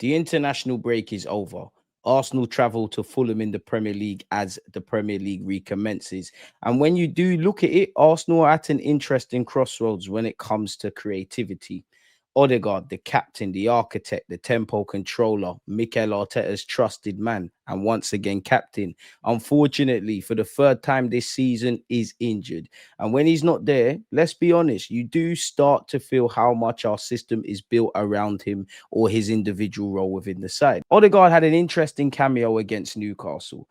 The international break is over. Arsenal travel to Fulham in the Premier League as the Premier League recommences. And when you do look at it, Arsenal are at an interesting crossroads when it comes to creativity. Odegaard, the captain, the architect, the tempo controller, Mikel Arteta's trusted man, and once again captain, unfortunately, for the third time this season, is injured. And when he's not there, let's be honest, you do start to feel how much our system is built around him or his individual role within the side. Odegaard had an interesting cameo against Newcastle,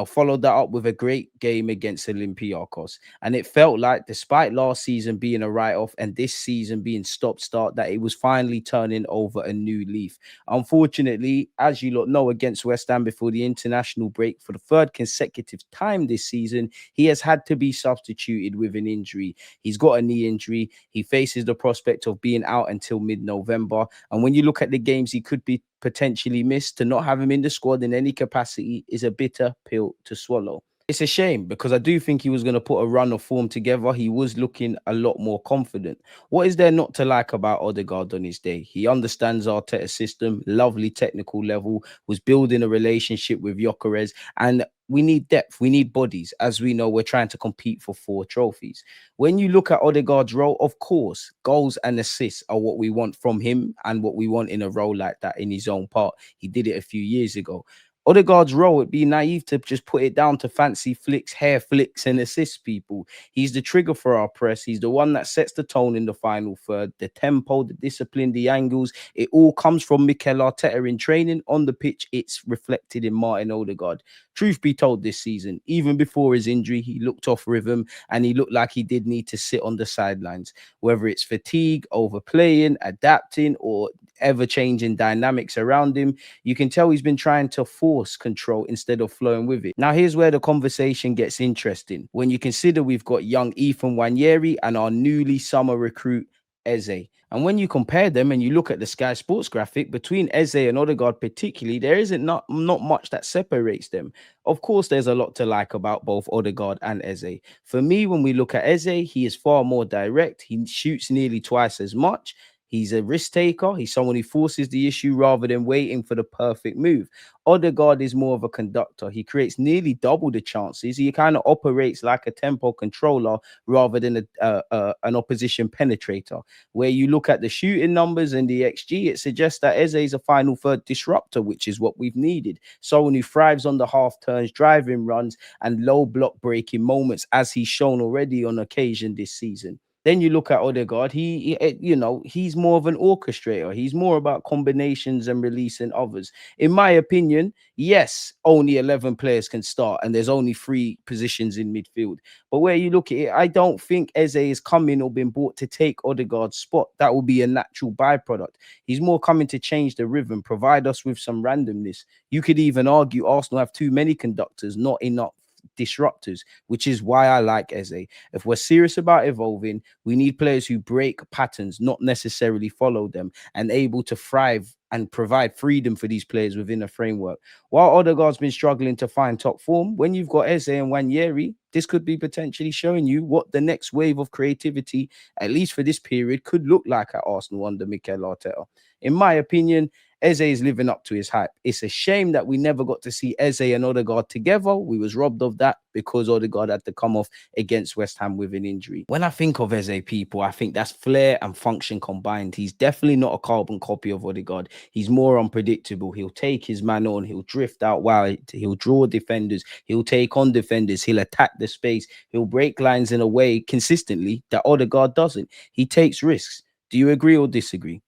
followed that up with a great game against Olympiacos. And it felt like, despite last season being a write-off and this season being stop-start, that it was finally turning over a new leaf. Unfortunately, as you lot know, against West Ham before the international break for the third consecutive time this season, he has had to be substituted with an injury. He's got a knee injury. He faces the prospect of being out until mid-November. And when you look at the games he could be potentially missed, to not have him in the squad in any capacity is a bitter pill to swallow. It's a shame because I do think he was going to put a run of form together. He was looking a lot more confident. What is there not to like about Odegaard on his day? He understands Arteta's system, lovely technical level, was building a relationship with Gyökeres, and we need depth. We need bodies. As we know, we're trying to compete for 4 trophies. When you look at Odegaard's role, of course, goals and assists are what we want from him and what we want in a role like that in his own part. He did it a few years ago. Odegaard's role, it'd be naive to just put it down to fancy flicks, hair flicks, and assist people. He's the trigger for our press. He's the one that sets the tone in the final third. The tempo, the discipline, the angles, it all comes from Mikel Arteta in training. On the pitch, it's reflected in Martin Odegaard. Truth be told, this season, even before his injury, he looked off rhythm and he looked like he did need to sit on the sidelines. Whether it's fatigue, overplaying, adapting, or ever-changing dynamics around him, you can tell he's been trying to force control instead of flowing with it. Now, here's where the conversation gets interesting. When you consider we've got young Ethan Nwaneri and our newly summer recruit, Eze. And when you compare them and you look at the Sky Sports graphic between Eze and Odegaard particularly, there isn't not much that separates them. Of course, there's a lot to like about both Odegaard and Eze. For me, when we look at Eze, he is far more direct. He shoots nearly twice as much. He's a risk taker. He's someone who forces the issue rather than waiting for the perfect move. Odegaard is more of a conductor. He creates nearly double the chances. He kind of operates like a tempo controller rather than an opposition penetrator. Where you look at the shooting numbers and the XG, it suggests that Eze is a final third disruptor, which is what we've needed. Someone who thrives on the half turns, driving runs, and low block breaking moments, as he's shown already on occasion this season. Then you look at Odegaard, he's more of an orchestrator. He's more about combinations and releasing others. In my opinion, yes, only 11 players can start and there's only 3 positions in midfield. But where you look at it, I don't think Eze is coming or been brought to take Odegaard's spot. That will be a natural byproduct. He's more coming to change the rhythm, provide us with some randomness. You could even argue Arsenal have too many conductors, not enough disruptors, which is why I like Eze. If we're serious about evolving, we need players who break patterns, not necessarily follow them, and able to thrive and provide freedom for these players within a framework. While Odegaard's been struggling to find top form, when you've got Eze and Nwaneri, this could be potentially showing you what the next wave of creativity, at least for this period, could look like at Arsenal under Mikel Arteta. In my opinion, Eze is living up to his hype. It's a shame that we never got to see Eze and Odegaard together. We was robbed of that because Odegaard had to come off against West Ham with an injury. When I think of Eze, people, I think that's flair and function combined. He's definitely not a carbon copy of Odegaard. He's more unpredictable. He'll take his man on. He'll drift out wide. He'll draw defenders. He'll take on defenders. He'll attack the space. He'll break lines in a way consistently that Odegaard doesn't. He takes risks. Do you agree or disagree?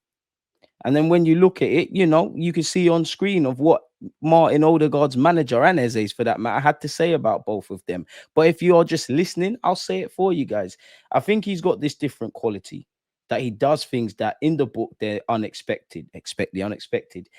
And then when you look at it, you can see on screen of what Martin Odegaard's manager and Eze's, for that matter, had to say about both of them. But if you're just listening, I'll say it for you guys. I think he's got this different quality, that he does things that in the book they're unexpected. Expect the unexpected.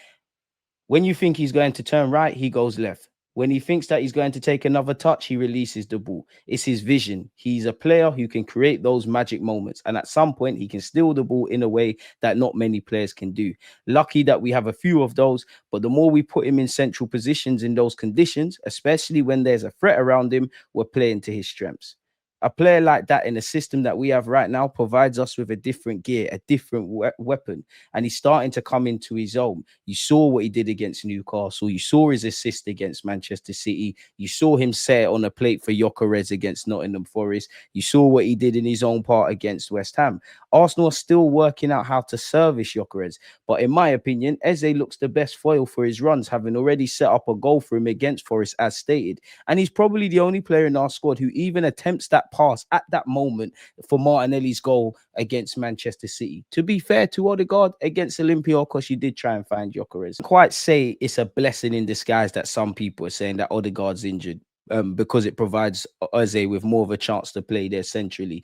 When you think he's going to turn right, he goes left. When he thinks that he's going to take another touch, he releases the ball. It's his vision. He's a player who can create those magic moments. And at some point, he can steal the ball in a way that not many players can do. Lucky that we have a few of those, but the more we put him in central positions in those conditions, especially when there's a threat around him, we're playing to his strengths. A player like that in the system that we have right now provides us with a different gear, a different weapon, and he's starting to come into his own. You saw what he did against Newcastle. You saw his assist against Manchester City. You saw him set it on a plate for Gyökeres against Nottingham Forest. You saw what he did in his own part against West Ham. Arsenal are still working out how to service Gyökeres, but in my opinion, Eze looks the best foil for his runs, having already set up a goal for him against Forest as stated. And he's probably the only player in our squad who even attempts that pass at that moment for Martinelli's goal against Manchester City. To be fair to Odegaard against Olympiacos, you did try and find Gyökeres. Quite say it's a blessing in disguise that some people are saying that Odegaard's injured. Because it provides Eze with more of a chance to play there centrally.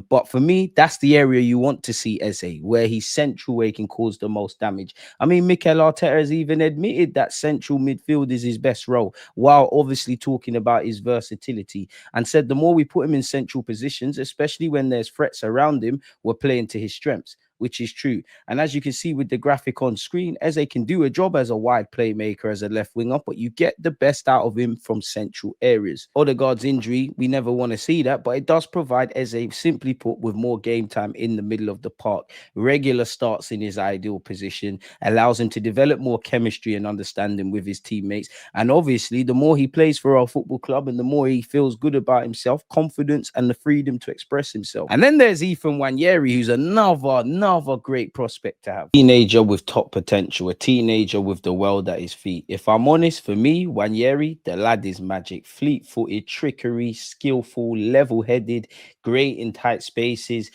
But for me, that's the area you want to see Eze, where he's central, where he can cause the most damage. I mean, Mikel Arteta has even admitted that central midfield is his best role, while obviously talking about his versatility, and said the more we put him in central positions, especially when there's threats around him, we're playing to his strengths, which is true. And as you can see with the graphic on screen, Eze can do a job as a wide playmaker, as a left winger, but you get the best out of him from central areas. Odegaard's injury, we never want to see that, but it does provide Eze, simply put, with more game time in the middle of the park. Regular starts in his ideal position, allows him to develop more chemistry and understanding with his teammates. And obviously, the more he plays for our football club and the more he feels good about himself, confidence and the freedom to express himself. And then there's Ethan Nwaneri, who's another great prospect to have. Teenager with top potential, a teenager with the world at his feet. If I'm honest, for me, Nwaneri, the lad is magic. Fleet-footed, trickery, skillful, level-headed, great in tight spaces,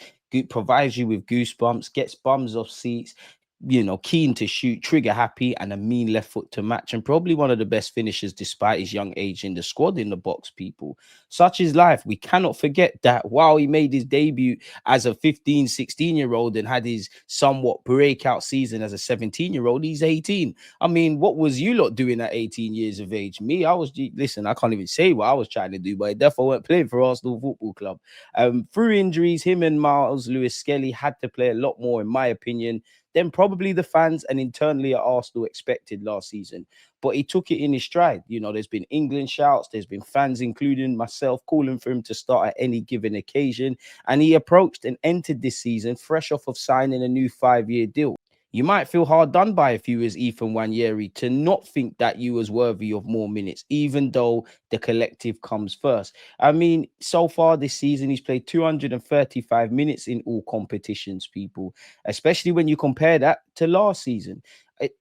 provides you with goosebumps, gets bums off seats, keen to shoot, trigger happy, and a mean left foot to match, and probably one of the best finishers despite his young age in the squad in the box, people. Such is life. We cannot forget that while he made his debut as a 15, 16-year-old and had his somewhat breakout season as a 17-year-old, he's 18. I mean, what was you lot doing at 18 years of age? Me, listen, I can't even say what I was trying to do, but I definitely weren't playing for Arsenal Football Club. Through injuries, him and Miles Lewis-Skelly had to play a lot more, in my opinion, than probably the fans and internally at Arsenal expected last season. But he took it in his stride. There's been England shouts, there's been fans, including myself, calling for him to start at any given occasion. And he approached and entered this season fresh off of signing a new 5-year deal. You might feel hard done by if you as Ethan Nwaneri to not think that you was worthy of more minutes, even though the collective comes first. I mean, so far this season, he's played 235 minutes in all competitions, people, especially when you compare that to last season.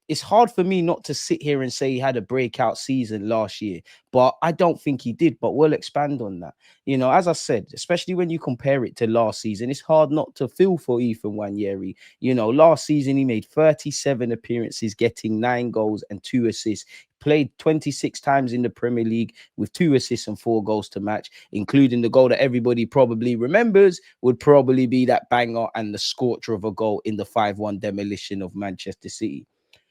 It's hard for me not to sit here and say he had a breakout season last year, but I don't think he did. But we'll expand on that. As I said, especially when you compare it to last season, it's hard not to feel for Ethan Nwaneri. Last season he made 37 appearances, getting 9 goals and 2 assists. Played 26 times in the Premier League with 2 assists and 4 goals to match, including the goal that everybody probably remembers would probably be that banger and the scorcher of a goal in the 5-1 demolition of Manchester City.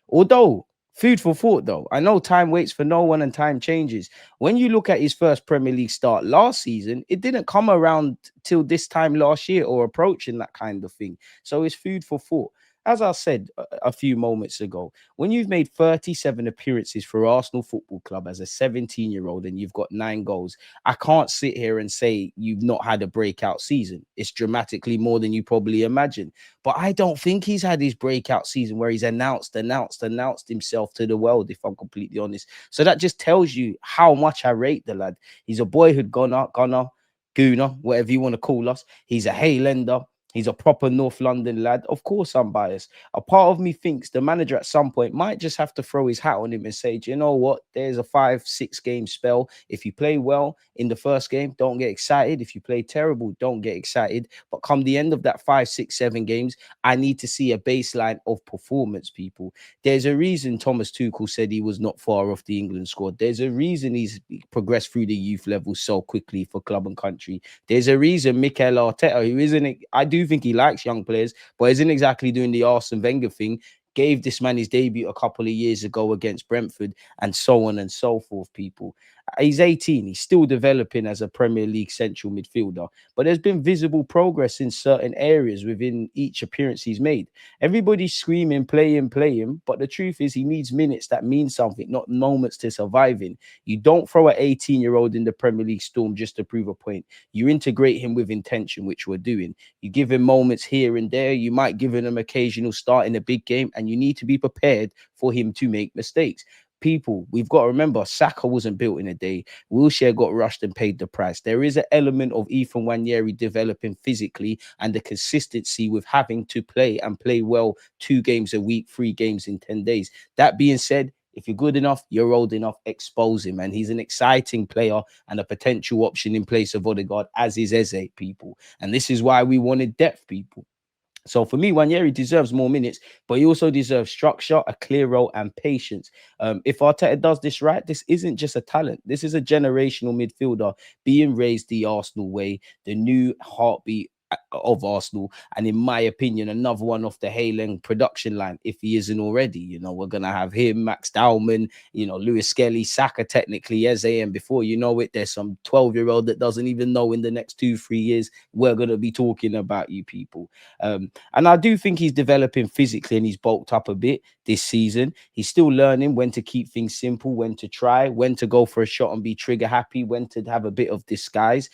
Although, food for thought though, I know time waits for no one and time changes. When you look at his first Premier League start last season, it didn't come around till this time last year or approaching that kind of thing. So it's food for thought. As I said a few moments ago, when you've made 37 appearances for Arsenal Football Club as a 17-year-old and you've got 9 goals, I can't sit here and say you've not had a breakout season. It's dramatically more than you probably imagine. But I don't think he's had his breakout season where he's announced himself to the world, if I'm completely honest. So that just tells you how much I rate the lad. He's a boyhood gunner, Gooner, whatever you want to call us. He's a Haylender. He's a proper North London lad. Of course, I'm biased. A part of me thinks the manager at some point might just have to throw his hat on him and say, do you know what? There's a 5-6 game spell. If you play well in the first game, don't get excited. If you play terrible, don't get excited. But come the end of that 5, 6, 7 games, I need to see a baseline of performance, people. There's a reason Thomas Tuchel said he was not far off the England squad. There's a reason he's progressed through the youth level so quickly for club and country. There's a reason Mikel Arteta, who isn't, I do think he likes young players, but isn't exactly doing the Arsene Wenger thing, gave this man his debut a couple of years ago against Brentford, and so on and so forth, people. He's 18. He's still developing as a Premier League central midfielder, but there's been visible progress in certain areas within each appearance he's made. Everybody's screaming, play him, but the truth is he needs minutes that mean something, not moments to survive in. You don't throw an 18-year-old in the Premier League storm just to prove a point. You integrate him with intention, which we're doing. You give him moments here and there. You might give him an occasional start in a big game, and you need to be prepared for him to make mistakes. People, we've got to remember, Saka wasn't built in a day. Wilshere got rushed and paid the price. There is an element of Ethan Nwaneri developing physically and the consistency with having to play and play well 2 games a week, 3 games in 10 days. That being said, if you're good enough, you're old enough, expose him. And he's an exciting player and a potential option in place of Odegaard, as is Eze, people. And this is why we wanted depth, people. So for me, Nwaneri deserves more minutes, but he also deserves structure, a clear role, and patience. If Arteta does this right, this isn't just a talent. This is a generational midfielder being raised the Arsenal way, the new heartbeat of Arsenal, and in my opinion, another one off the Haaland production line. If he isn't already, we're gonna have him, Max Dowman, Lewis Skelly, Saka, technically Eze, and before you know it, there's some 12-year-old that doesn't even know in the next 2-3 years we're gonna be talking about you people. And I do think he's developing physically and he's bulked up a bit this season. He's still learning when to keep things simple, when to try, when to go for a shot and be trigger happy, when to have a bit of disguise,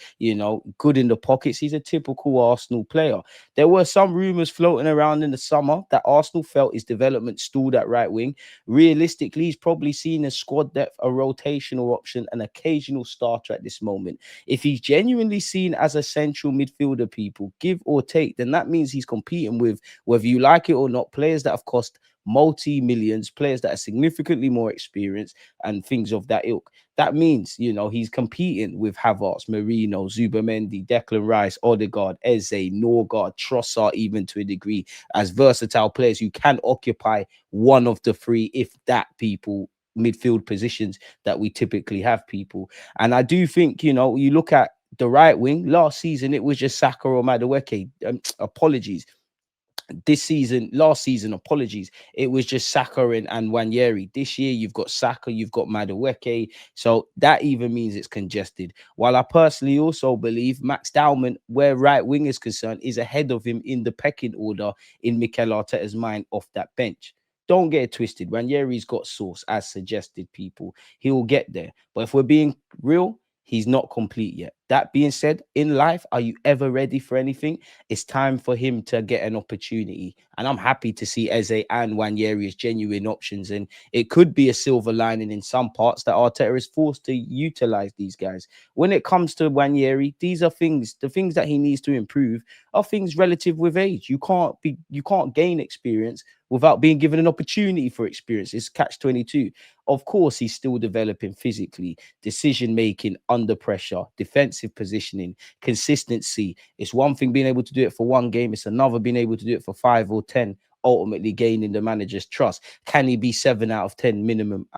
good in the pockets. He's a typical Arsenal player. There were some rumors floating around in the summer that Arsenal felt his development stalled at right wing. Realistically, he's probably seen as squad depth, a rotational option, an occasional starter at this moment. If he's genuinely seen as a central midfielder, people, give or take, then that means he's competing with, whether you like it or not, players that have cost multi-millions, players that are significantly more experienced and things of that ilk. That means, he's competing with Havertz, Marino, Zubamendi, Declan Rice, Odegaard, Eze, Norgard, Trossard, even to a degree, as versatile players who can occupy one of the three, if that, people, midfield positions that we typically have, people. And I do think, you look at the right wing last season, it was just Saka or Madueke. Apologies. Last season, apologies, it was just Saka and Nwaneri. This year, you've got Saka, you've got Madueke. So that even means it's congested. While I personally also believe Max Dowman, where right wing is concerned, is ahead of him in the pecking order in Mikel Arteta's mind off that bench. Don't get it twisted. Nwaneri's got sauce, as suggested, people. He'll get there. But if we're being real, he's not complete yet. That being said, in life, are you ever ready for anything? It's time for him to get an opportunity. And I'm happy to see Eze and Nwaneri as genuine options. And it could be a silver lining in some parts that Arteta is forced to utilize these guys. When it comes to Nwaneri, these are the things that he needs to improve are things relative with age. You can't gain experience without being given an opportunity for experience. It's catch-22. Of course, he's still developing physically, decision making under pressure, defensive positioning, consistency. It's one thing being able to do it for one game, it's another being able to do it for 5 or 10, ultimately gaining the manager's trust. Can he be 7 out of 10 minimum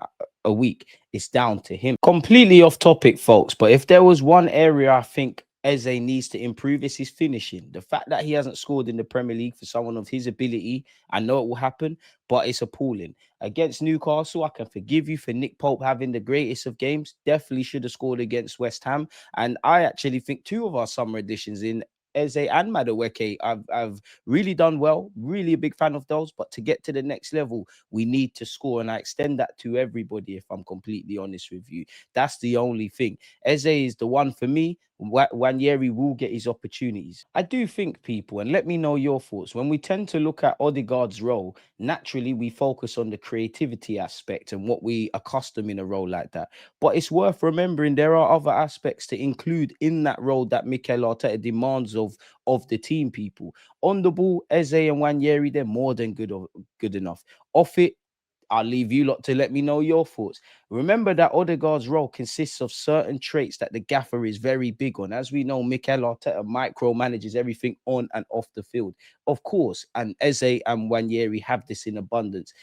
a week? It's down to him. Completely off topic, folks, but if there was one area I think Eze needs to improve, is his finishing. The fact that he hasn't scored in the Premier League for someone of his ability, I know it will happen, but it's appalling. Against Newcastle, I can forgive you for Nick Pope having the greatest of games. Definitely should have scored against West Ham. And I actually think 2 of our summer editions in Eze and Madueke I've really done well. Really a big fan of those. But to get to the next level, we need to score. And I extend that to everybody, if I'm completely honest with you. That's the only thing. Eze is the one for me. Nwaneri will get his opportunities. I do think, people, and let me know your thoughts, when we tend to look at Odegaard's role, naturally we focus on the creativity aspect and what we accustom in a role like that. But it's worth remembering there are other aspects to include in that role that Mikel Arteta demands of the team, people. On the ball, Eze and Nwaneri, they're more than good enough. Off it, I'll leave you lot to let me know your thoughts. Remember that Odegaard's role consists of certain traits that the gaffer is very big on. As we know, Mikel Arteta micromanages everything on and off the field. Of course, and Eze and Nwaneri have this in abundance.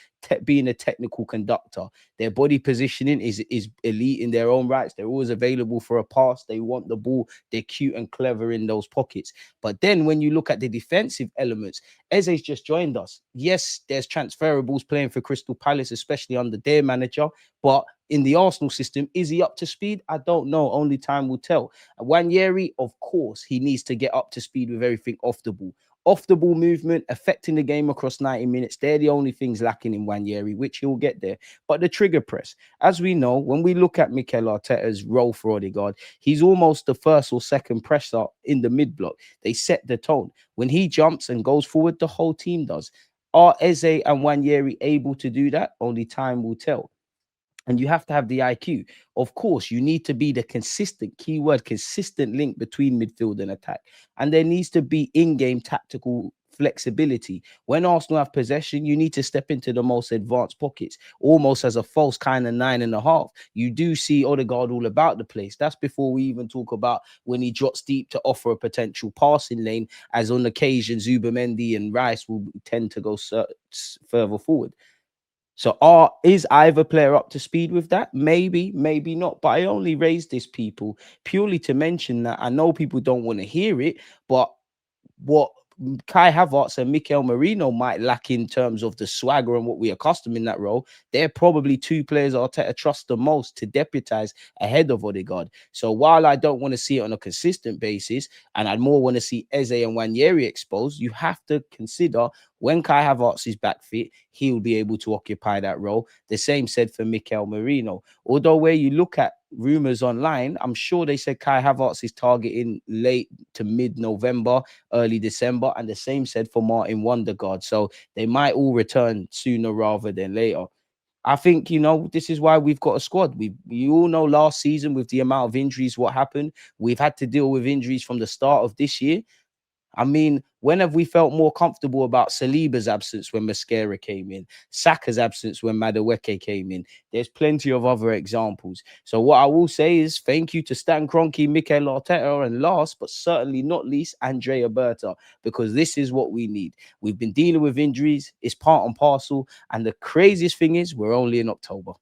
being a technical conductor. Their body positioning is elite in their own rights. They're always available for a pass. They want the ball. They're cute and clever in those pockets. But then when you look at the defensive elements, Eze's just joined us. Yes, there's transferables playing for Crystal Palace, especially under their manager. But in the Arsenal system, is he up to speed? I don't know. Only time will tell. Nwaneri, of course, he needs to get up to speed with everything off the ball. Off the ball movement, affecting the game across 90 minutes. They're the only things lacking in Nwaneri, which he'll get there. But the trigger press, as we know, when we look at Mikel Arteta's role for Odegaard, he's almost the first or second presser in the mid block. They set the tone. When he jumps and goes forward, the whole team does. Are Eze and Nwaneri able to do that? Only time will tell. And you have to have the IQ. Of course, you need to be the consistent, keyword, consistent link between midfield and attack. And there needs to be in-game tactical flexibility. When Arsenal have possession, you need to step into the most advanced pockets, almost as a false kind of 9.5. You do see Odegaard all about the place. That's before we even talk about when he drops deep to offer a potential passing lane, as on occasion, Zubimendi and Rice will tend to go further forward. So is either player up to speed with that? Maybe, maybe not. But I only raise this, people, purely to mention that I know people don't want to hear it, but what Kai Havertz and Mikel Merino might lack in terms of the swagger and what we accustomed in that role, they're probably two players Arteta trusts the most to deputize ahead of Odegaard. So while I don't want to see it on a consistent basis, and I'd more want to see Eze and Nwaneri exposed, you have to consider when Kai Havertz is back fit, he'll be able to occupy that role. The same said for Mikel Merino. Although where you look at rumors online, I'm sure they said Kai Havertz is targeting late to mid-November, early December, and the same said for Martin Ødegaard. So they might all return sooner rather than later. I think, this is why we've got a squad. You all know last season with the amount of injuries, what happened. We've had to deal with injuries from the start of this year. I mean, when have we felt more comfortable about Saliba's absence when Mascara came in, Saka's absence when Madueke came in? There's plenty of other examples. So what I will say is thank you to Stan Kroenke, Mikel Arteta, and last but certainly not least, Andrea Berta, because this is what we need. We've been dealing with injuries. It's part and parcel. And the craziest thing is we're only in October.